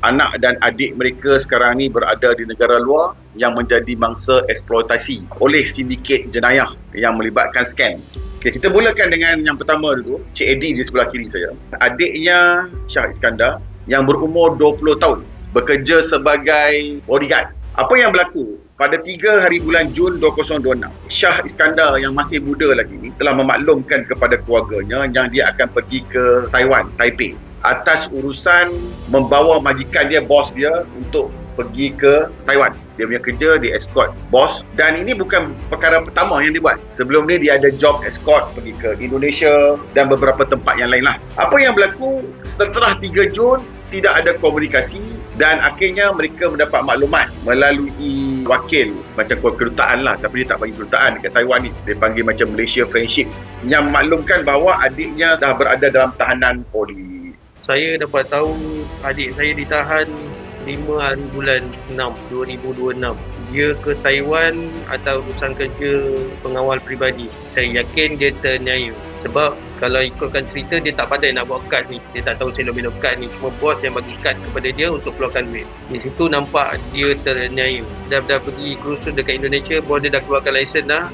Anak dan adik mereka sekarang ni berada di negara luar yang menjadi mangsa eksploitasi oleh sindiket jenayah yang melibatkan scam. Okay, kita mulakan dengan yang pertama dulu, Cik Eddie di sebelah kiri saya. Adiknya Shah Iskandar yang berumur 20 tahun, bekerja sebagai bodyguard. Apa yang berlaku? Pada 3 hari bulan Jun 2026, Shah Iskandar yang masih muda lagi ni telah memaklumkan kepada keluarganya yang dia akan pergi ke Taiwan, Taipei, atas urusan membawa majikan dia, bos dia, untuk pergi ke Taiwan. Dia punya kerja, dia escort bos. Dan ini bukan perkara pertama yang dia buat. Sebelum ni dia ada job escort pergi ke Indonesia dan beberapa tempat yang lain lah. Apa yang berlaku setelah 3 Jun, tidak ada komunikasi dan akhirnya mereka mendapat maklumat melalui wakil macam kedutaan lah, tapi dia tak bagi kedutaan dekat Taiwan ni, dia panggil macam Malaysia Friendship, yang memaklumkan bahawa adiknya dah berada dalam tahanan polis. Saya dapat tahu adik saya ditahan 5 hari bulan 6 2026. Dia ke Taiwan atas urusan kerja pengawal peribadi. Saya yakin dia terniaya. Sebab kalau ikutkan cerita, dia tak pandai nak buat kad ni. Dia tak tahu selok-belok kad ni. Cuma bos yang bagi kad kepada dia untuk keluarkan duit. Di situ nampak dia terniaya. Dah pergi kursus dekat Indonesia, bos dia dah keluarkan lesen dah.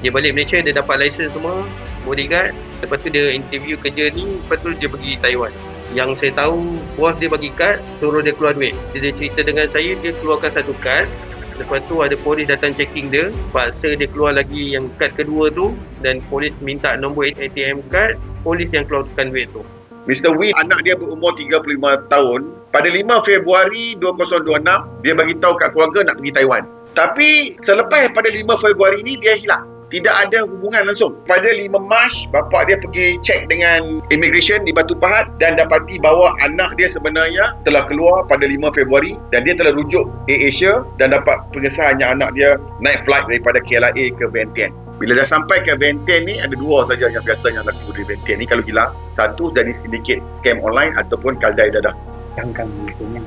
Dia balik Malaysia, dia dapat lesen semua, bodyguard. Lepas tu dia interview kerja ni, lepas tu dia pergi Taiwan. Yang saya tahu, bos dia bagi kad, suruh dia keluar duit. Dia cerita dengan saya, dia keluarkan satu kad. Lepas tu ada polis datang checking dia, paksa dia keluar lagi yang kad kedua tu, dan polis minta nombor ATM kad, polis yang keluarkan duit tu. Mr. Wee, anak dia berumur 35 tahun. Pada 5 Februari 2026, dia bagi tahu kat keluarga nak pergi Taiwan. Tapi selepas pada 5 Februari ni dia hilang. Tidak ada hubungan langsung. Pada 5 Mac, bapa dia pergi cek dengan immigration di Batu Pahat dan dapati bahawa anak dia sebenarnya telah keluar pada 5 Februari dan dia telah rujuk AirAsia dan dapat pengesahan yang anak dia naik flight daripada KLIA ke Vientiane. Bila dah sampai ke Vientiane ni, ada 2 saja yang biasanya laku di Vientiane ni kalau hilang. Satu dari sindiket scam online ataupun kaldai dadah. Jangan punya.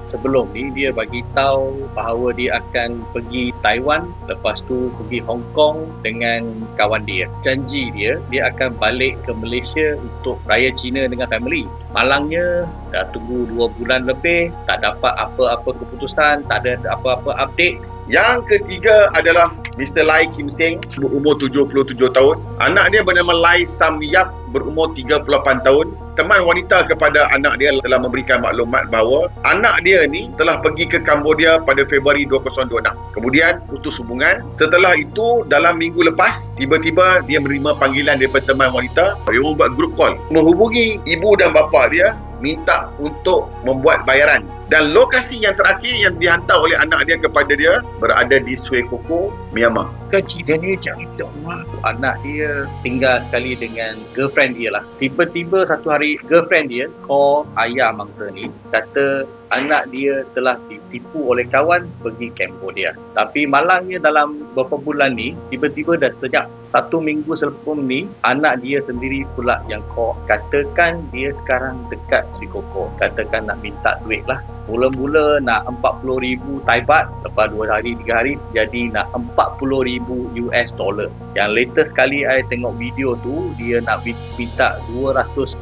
Sebelum ni dia bagi tahu bahawa dia akan pergi Taiwan, lepas tu pergi Hong Kong dengan kawan dia. Janji dia akan balik ke Malaysia untuk raya Cina dengan family. Malangnya dah tunggu 2 bulan lebih, tak dapat apa-apa keputusan, tak ada apa-apa update. Yang ketiga adalah Mr. Lai Kim Seng, berumur 77 tahun. Anak dia bernama Lai Sam Yap, berumur 38 tahun. Teman wanita kepada anak dia telah memberikan maklumat bahawa anak dia ni telah pergi ke Cambodia pada Februari 2026. Kemudian putus hubungan. Setelah itu, dalam minggu lepas, tiba-tiba dia menerima panggilan daripada teman wanita. Dia membuat group call, menghubungi ibu dan bapa dia, minta untuk membuat bayaran. Dan lokasi yang terakhir yang dihantar oleh anak dia kepada dia berada di Sui Koko, Myanmar. Gaji dia ni jatuh rumah. Anak dia tinggal sekali dengan girlfriend dia lah. Tiba-tiba satu hari girlfriend dia call ayah mangsa ni, kata anak dia telah ditipu oleh kawan pergi Cambodia. Tapi malangnya dalam beberapa bulan ni, tiba-tiba dah sejak 1 minggu sebelum ni, anak dia sendiri pula yang call. Katakan dia sekarang dekat Sri Koko. Katakan nak minta duit lah. Mula-mula nak 40,000 Thai baht, lepas 2 hari 3 hari jadi nak 40,000 US dollar. Yang latest sekali saya tengok video tu, dia nak minta 250,000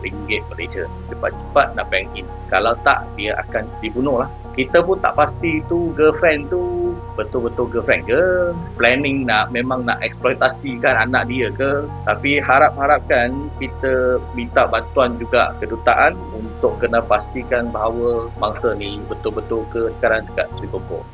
ringgit Malaysia. Cepat-cepat nak bank in. Kalau tak, dia akan dibunuh lah. Kita pun tak pasti tu girlfriend tu betul-betul girlfriend ke, planning memang nak eksploitasikan anak dia ke. Tapi harapkan kita minta bantuan juga kedutaan untuk kena pastikan bahawa mangsa ni betul-betul ke sekarang dekat Sri Koko.